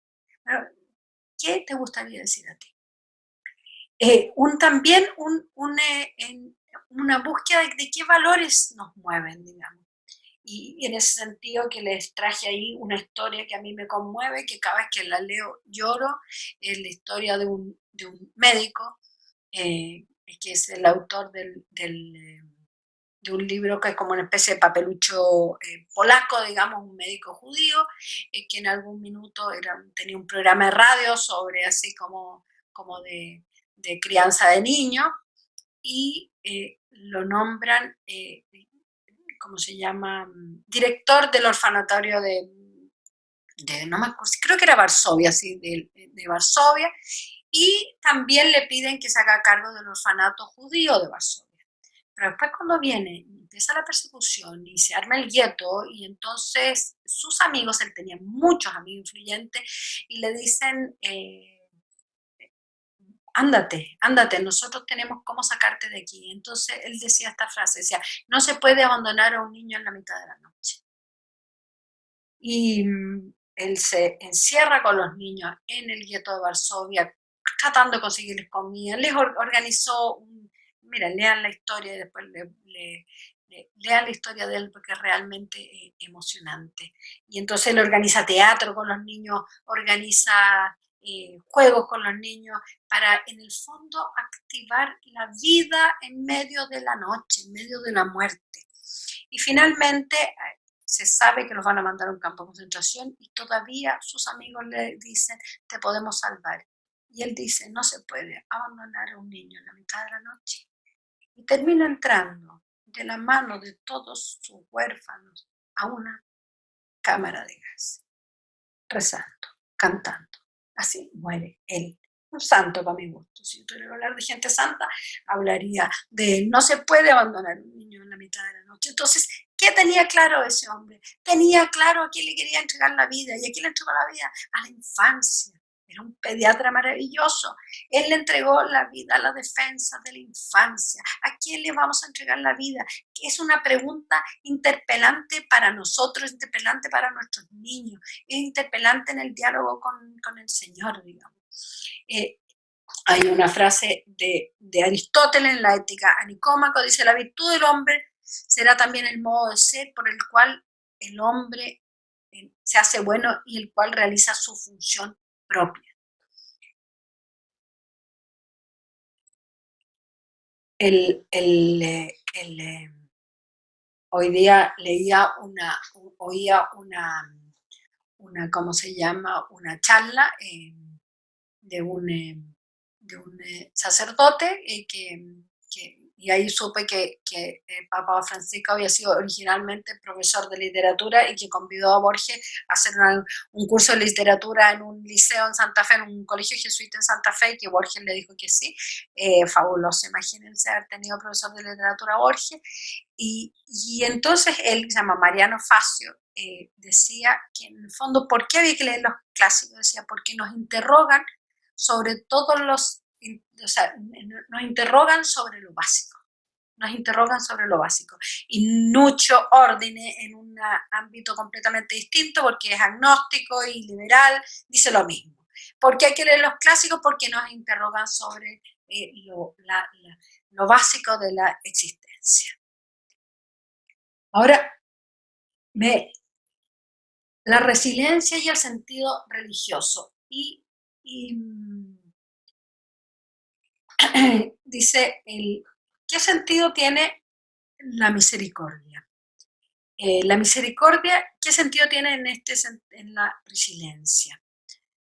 ¿Qué te gustaría decir a ti? También una búsqueda de qué valores nos mueven, digamos. Y en ese sentido que les traje ahí una historia que a mí me conmueve, que cada vez que la leo lloro, es la historia de un médico que es el autor de un libro que es como una especie de papelucho polaco, digamos, un médico judío, que en algún minuto tenía un programa de radio sobre así como de crianza de niños, y lo nombran, ¿cómo se llama? Director del orfanatorio no me acuerdo, creo que era Varsovia, sí, de Varsovia, y también le piden que se haga cargo del orfanato judío de Varsovia. Pero después cuando viene, empieza la persecución y se arma el gueto, y entonces sus amigos, él tenía muchos amigos influyentes, y le dicen, ándate, ándate, nosotros tenemos cómo sacarte de aquí. Entonces él decía esta frase, decía, no se puede abandonar a un niño en la mitad de la noche. Y él se encierra con los niños en el gueto de Varsovia, tratando de conseguirles comida, les organizó mira, lean la historia y después lean la historia de él porque es realmente emocionante. Y entonces él organiza teatro con los niños, organiza juegos con los niños para en el fondo activar la vida en medio de la noche, en medio de la muerte. Y finalmente se sabe que los van a mandar a un campo de concentración y todavía sus amigos le dicen, te podemos salvar. Y él dice, no se puede abandonar a un niño en la mitad de la noche. Y termina entrando de la mano de todos sus huérfanos a una cámara de gas, rezando, cantando. Así muere él. Un santo para mi gusto. Si yo tuviera que hablar de gente santa, hablaría de no se puede abandonar a un niño en la mitad de la noche. Entonces, ¿qué tenía claro ese hombre? Tenía claro a quién le quería entregar la vida. ¿Y a quién le entregó la vida? A la infancia. Era un pediatra maravilloso. Él le entregó la vida a la defensa de la infancia. ¿A quién le vamos a entregar la vida? Es una pregunta interpelante para nosotros, interpelante para nuestros niños, es interpelante en el diálogo con el Señor, digamos. Hay una frase de Aristóteles en la Ética a Nicómaco, dice, la virtud del hombre será también el modo de ser por el cual el hombre se hace bueno y el cual realiza su función propia. Hoy día oía ¿cómo se llama? Una charla de un sacerdote y ahí supe que el Papa Francisco había sido originalmente profesor de literatura y que convidó a Borges a hacer un curso de literatura en un liceo en Santa Fe, en un colegio jesuita en Santa Fe, y que Borges le dijo que sí. Fabuloso, imagínense haber tenido profesor de literatura Borges. Y entonces él, se llama Mariano Facio, decía que en el fondo, ¿por qué había que leer los clásicos? Decía, porque nos interrogan sobre todos o sea, nos interrogan sobre lo básico, nos interrogan sobre lo básico. Y Nuccio Ordine, en un ámbito completamente distinto, porque es agnóstico y liberal, dice lo mismo. ¿Por qué hay que leer los clásicos? Porque nos interrogan sobre lo básico de la existencia. Ahora, la resiliencia y el sentido religioso. Y dice, ¿qué sentido tiene la misericordia? La misericordia, ¿qué sentido tiene en la resiliencia?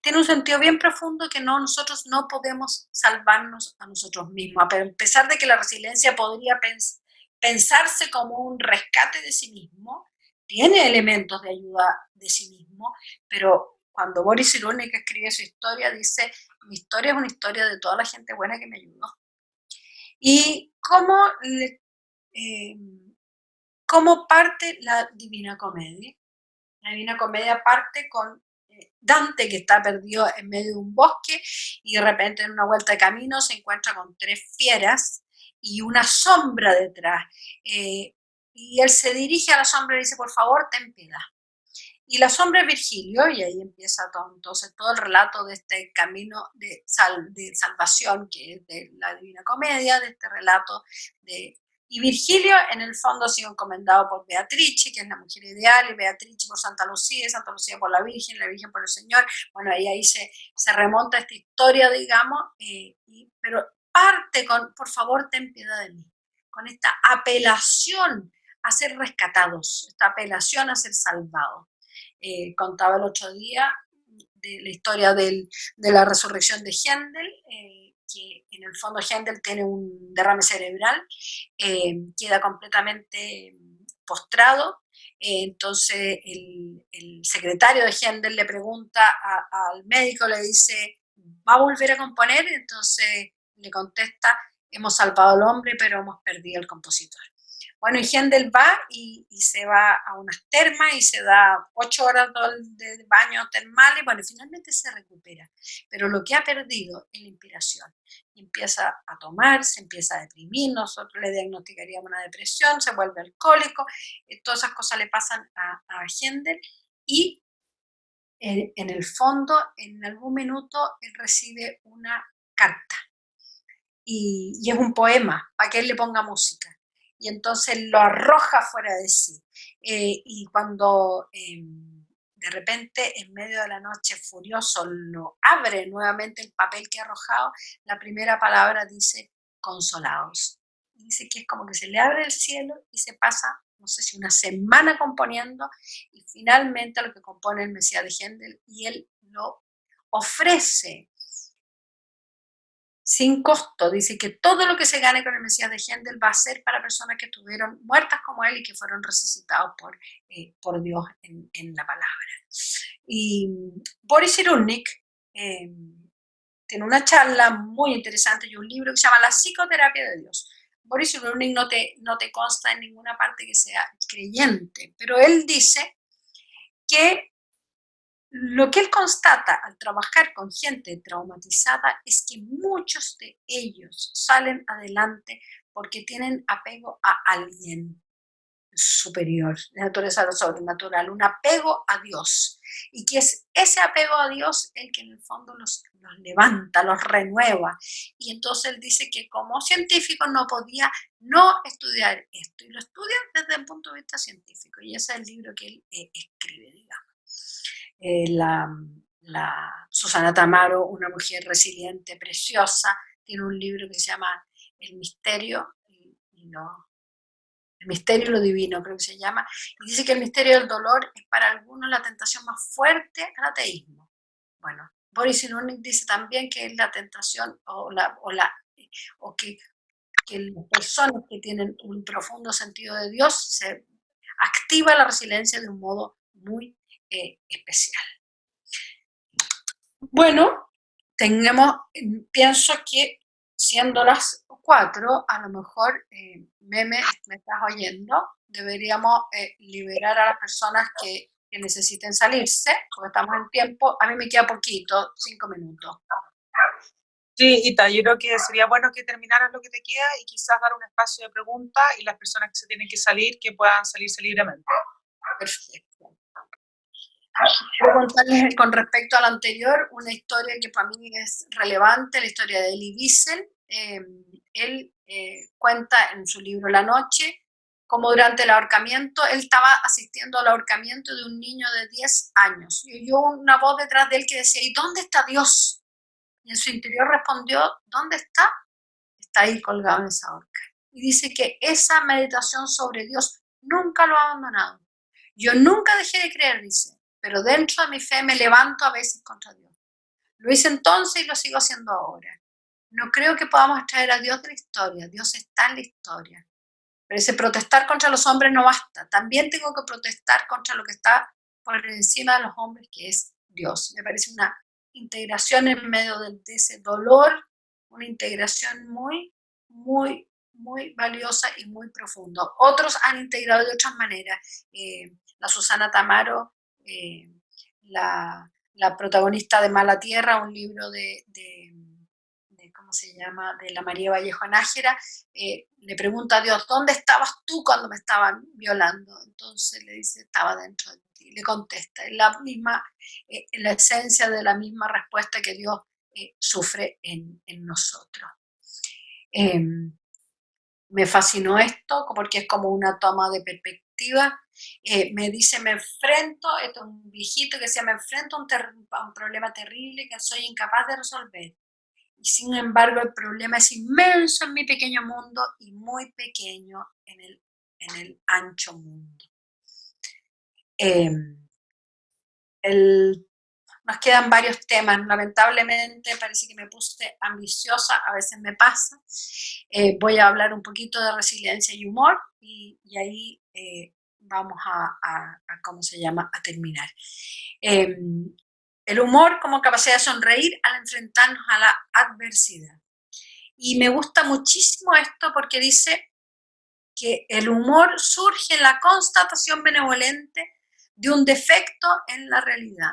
Tiene un sentido bien profundo que nosotros no podemos salvarnos a nosotros mismos, a pesar de que la resiliencia podría pensarse como un rescate de sí mismo, tiene elementos de ayuda de sí mismo, pero cuando Boris Cyrulnik escribe su historia, dice, mi historia es una historia de toda la gente buena que me ayudó. Y cómo parte la Divina Comedia. La Divina Comedia parte con Dante, que está perdido en medio de un bosque y de repente en una vuelta de camino se encuentra con tres fieras y una sombra detrás. Y él se dirige a la sombra y dice, por favor, ten piedad. Y la sombra es Virgilio, y ahí empieza entonces todo el relato de este camino de salvación, que es de la Divina Comedia, de este relato y Virgilio en el fondo ha sido encomendado por Beatrice, que es la mujer ideal, y Beatrice por Santa Lucía, y Santa Lucía por la Virgen por el Señor. Bueno, ahí se remonta esta historia, digamos, pero parte con, por favor, ten piedad de mí, con esta apelación a ser rescatados, esta apelación a ser salvados. Contaba el otro día de la historia de la resurrección de Händel, que en el fondo Händel tiene un derrame cerebral, queda completamente postrado. Entonces el secretario de Händel le pregunta al médico, le dice, ¿va a volver a componer? Entonces le contesta, hemos salvado al hombre, pero hemos perdido al compositor. Bueno, y Händel va y se va a unas termas y se da 8 horas de baño termal y bueno, finalmente se recupera. Pero lo que ha perdido es la inspiración. Y empieza a tomar, se empieza a deprimir, nosotros le diagnosticaríamos una depresión, se vuelve alcohólico, todas esas cosas le pasan a Händel y en el fondo, en algún minuto, él recibe una carta y es un poema para que él le ponga música. Y entonces lo arroja fuera de sí. Y cuando de repente en medio de la noche furioso lo abre nuevamente el papel que ha arrojado, la primera palabra dice consolaos. Y dice que es como que se le abre el cielo y se pasa, no sé si una semana componiendo, y finalmente lo que compone el Mesías de Händel, y él lo ofrece sin costo. Dice que todo lo que se gane con el Mesías de Händel va a ser para personas que estuvieron muertas como él y que fueron resucitados por Dios en la palabra. Y Boris Cyrulnik tiene una charla muy interesante y un libro que se llama La psicoterapia de Dios. Boris Cyrulnik no te consta en ninguna parte que sea creyente, pero él dice que lo que él constata al trabajar con gente traumatizada es que muchos de ellos salen adelante porque tienen apego a alguien superior, de naturaleza sobrenatural, un apego a Dios. Y que es ese apego a Dios el que en el fondo los levanta, los renueva. Y entonces él dice que como científico no podía no estudiar esto. Y lo estudia desde el punto de vista científico. Y ese es el libro que él escribe, digamos. Susana Tamaro, una mujer resiliente, preciosa, tiene un libro que se llama El misterio el misterio y lo divino, creo que se llama, y dice que el misterio del dolor es para algunos la tentación más fuerte al ateísmo. Bueno, Boris Cyrulnik dice también que es la tentación o que las personas que tienen un profundo sentido de Dios se activa la resiliencia de un modo muy especial. Bueno, pienso que siendo las 4, a lo mejor, Meme, me estás oyendo, deberíamos liberar a las personas que necesiten salirse, porque estamos en tiempo, a mí me queda poquito, 5 minutos. Sí, Ita, yo creo que sería bueno que terminaras lo que te queda y quizás dar un espacio de preguntas y las personas que se tienen que salir, que puedan salirse libremente. Perfecto. Quiero contarles con respecto a lo anterior una historia que para mí es relevante, la historia de Elie Wiesel. Él cuenta en su libro La Noche cómo durante el ahorcamiento, él estaba asistiendo al ahorcamiento de un niño de 10 años y oyó una voz detrás de él que decía, ¿y dónde está Dios? Y en su interior respondió, ¿dónde está? Está ahí colgado en esa horca. Y dice que esa meditación sobre Dios nunca lo ha abandonado. Yo nunca dejé de creer, dice, pero dentro de mi fe me levanto a veces contra Dios. Lo hice entonces y lo sigo haciendo ahora. No creo que podamos extraer a Dios de la historia. Dios está en la historia. Pero ese protestar contra los hombres no basta. También tengo que protestar contra lo que está por encima de los hombres, que es Dios. Me parece una integración en medio de ese dolor, una integración muy, muy, muy valiosa y muy profunda. Otros han integrado de otras maneras. La Susana Tamaro, la protagonista de Mala Tierra, un libro de ¿cómo se llama?, de la María Vallejo Nájera, le pregunta a Dios, ¿dónde estabas tú cuando me estaban violando? Entonces le dice, estaba dentro de ti. Le contesta, es la misma, la esencia de la misma respuesta que Dios sufre en nosotros. Me fascinó esto porque es como una toma de perspectiva. Me dice, me enfrento, esto es un viejito que decía, me enfrento a un problema terrible que soy incapaz de resolver. Y sin embargo, el problema es inmenso en mi pequeño mundo y muy pequeño en el ancho mundo. Nos quedan varios temas. Lamentablemente parece que me puse ambiciosa, a veces me pasa. Voy a hablar un poquito de resiliencia y humor y ahí vamos a ¿cómo se llama?, a terminar. El humor como capacidad de sonreír al enfrentarnos a la adversidad. Y me gusta muchísimo esto porque dice que el humor surge en la constatación benevolente de un defecto en la realidad.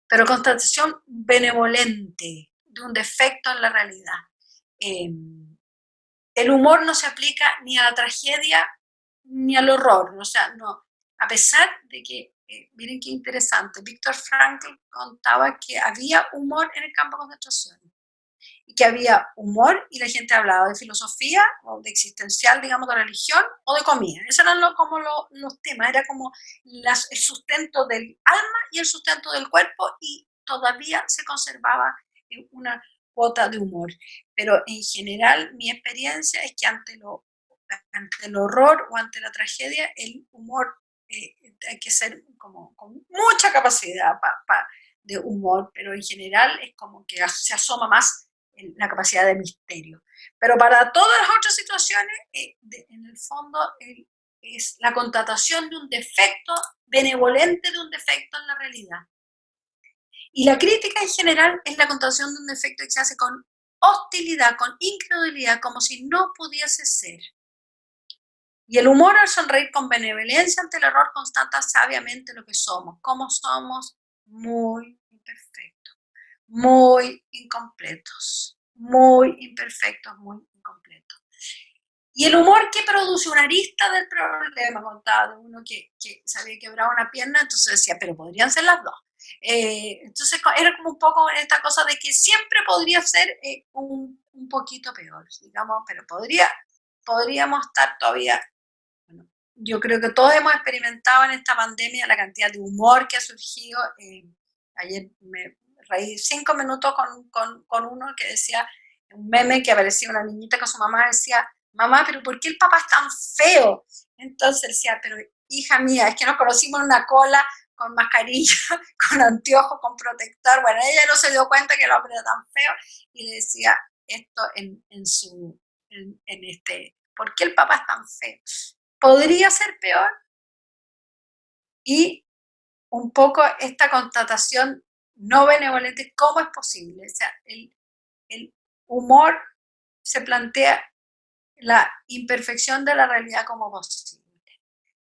Pero constatación benevolente de un defecto en la realidad. El humor no se aplica ni a la tragedia ni al horror. O sea, no. A pesar de que, miren qué interesante, Viktor Frankl contaba que había humor en el campo de concentración. Y que había humor y la gente hablaba de filosofía o de existencial, digamos, de religión o de comida. Esos eran como los temas, era como el sustento del alma y el sustento del cuerpo y todavía se conservaba una cuota de humor. Pero en general mi experiencia es que ante el horror o ante la tragedia, el humor hay que ser como con mucha capacidad de humor, pero en general es como que se asoma más la capacidad de misterio. Pero para todas las otras situaciones, en el fondo, es la constatación de un defecto benevolente de un defecto en la realidad. Y la crítica en general es la constatación de un defecto que se hace con hostilidad, con incredulidad, como si no pudiese ser. Y el humor al sonreír con benevolencia ante el error constata sabiamente lo que somos, como somos muy imperfectos, muy incompletos, muy imperfectos, muy incompletos. Y el humor que produce una arista del problema, contaba de uno que se había quebrado una pierna, entonces decía, pero podrían ser las dos. Entonces era como un poco esta cosa de que siempre podría ser un poquito peor, digamos, pero podríamos estar todavía. Bueno, yo creo que todos hemos experimentado en esta pandemia la cantidad de humor que ha surgido. Ayer me reí 5 minutos con uno que decía, un meme que aparecía una niñita con su mamá, decía, mamá, pero ¿por qué el papá es tan feo? Entonces decía, pero hija mía, es que nos conocimos en una cola con mascarilla, con anteojos, con protector. Bueno, ella no se dio cuenta que el hombre era tan feo y le decía esto en ¿por qué el papá es tan feo? Podría ser peor. Y un poco esta constatación no benevolente, ¿cómo es posible? O sea, el humor se plantea la imperfección de la realidad como posible.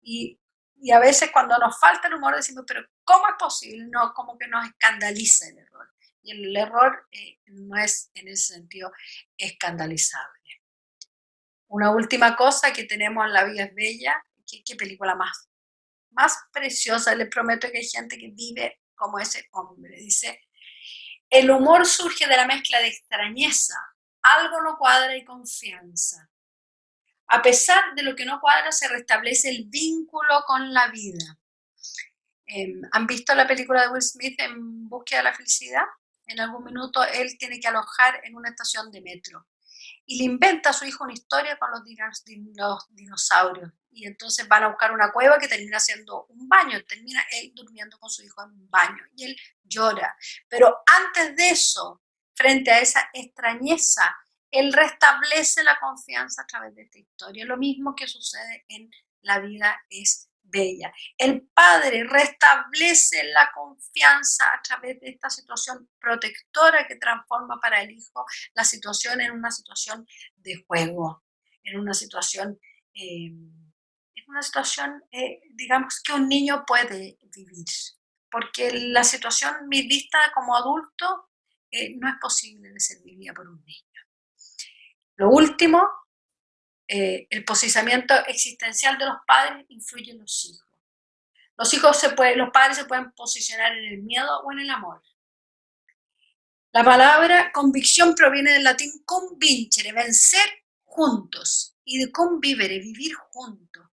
Y a veces cuando nos falta el humor decimos, pero ¿cómo es posible? No, como que nos escandaliza el error. Y el error no es en ese sentido escandalizable. Una última cosa que tenemos en La vida es bella, ¿qué película más preciosa? Les prometo que hay gente que vive como ese hombre. Dice, el humor surge de la mezcla de extrañeza, algo no cuadra y confianza. A pesar de lo que no cuadra, se restablece el vínculo con la vida. ¿Han visto la película de Will Smith en Búsqueda de la Felicidad? En algún minuto él tiene que alojar en una estación de metro y le inventa a su hijo una historia con los dinosaurios. Y entonces van a buscar una cueva que termina siendo un baño, termina él durmiendo con su hijo en un baño y él llora. Pero antes de eso, frente a esa extrañeza, él restablece la confianza a través de esta historia. Lo mismo que sucede en La vida es bella. El padre restablece la confianza a través de esta situación protectora que transforma para el hijo la situación en una situación de juego, en una situación, digamos, que un niño puede vivir. Porque la situación vista como adulto no es posible de ser vivida por un niño. Lo último, el posicionamiento existencial de los padres influye en los hijos. Los padres se pueden posicionar en el miedo o en el amor. La palabra convicción proviene del latín convincere, vencer juntos, y de convivere, vivir juntos.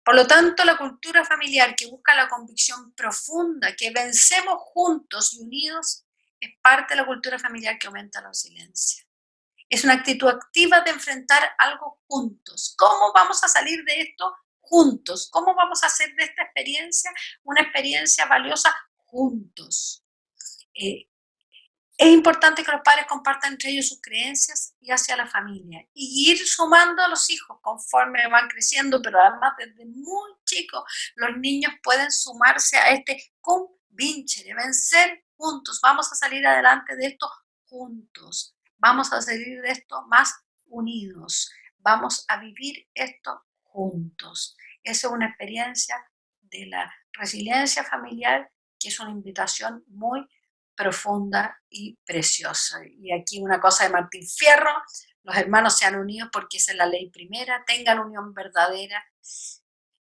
Por lo tanto, la cultura familiar que busca la convicción profunda, que vencemos juntos y unidos, es parte de la cultura familiar que aumenta la resiliencia. Es una actitud activa de enfrentar algo juntos. ¿Cómo vamos a salir de esto juntos? ¿Cómo vamos a hacer de esta experiencia una experiencia valiosa juntos? Es importante que los padres compartan entre ellos sus creencias y hacia la familia y ir sumando a los hijos conforme van creciendo, pero además desde muy chicos los niños pueden sumarse a este convinche de vencer juntos. Vamos a salir adelante de esto juntos. Vamos a salir de esto más unidos. Vamos a vivir esto juntos. Esa es una experiencia de la resiliencia familiar que es una invitación muy profunda y preciosa. Y aquí una cosa de Martín Fierro: los hermanos sean unidos porque esa es la ley primera, tengan unión verdadera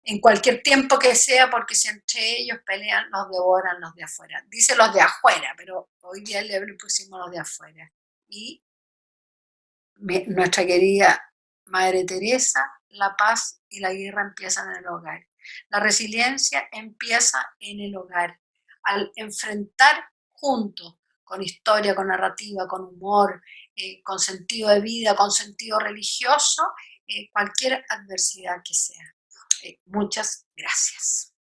en cualquier tiempo que sea, porque si entre ellos pelean, los devoran los de afuera. Dice los de afuera, pero hoy día le pusimos los de afuera. Y nuestra querida Madre Teresa: la paz y la guerra empiezan en el hogar. La resiliencia empieza en el hogar, al enfrentar juntos, con historia, con narrativa, con humor, con sentido de vida, con sentido religioso, cualquier adversidad que sea. Muchas gracias.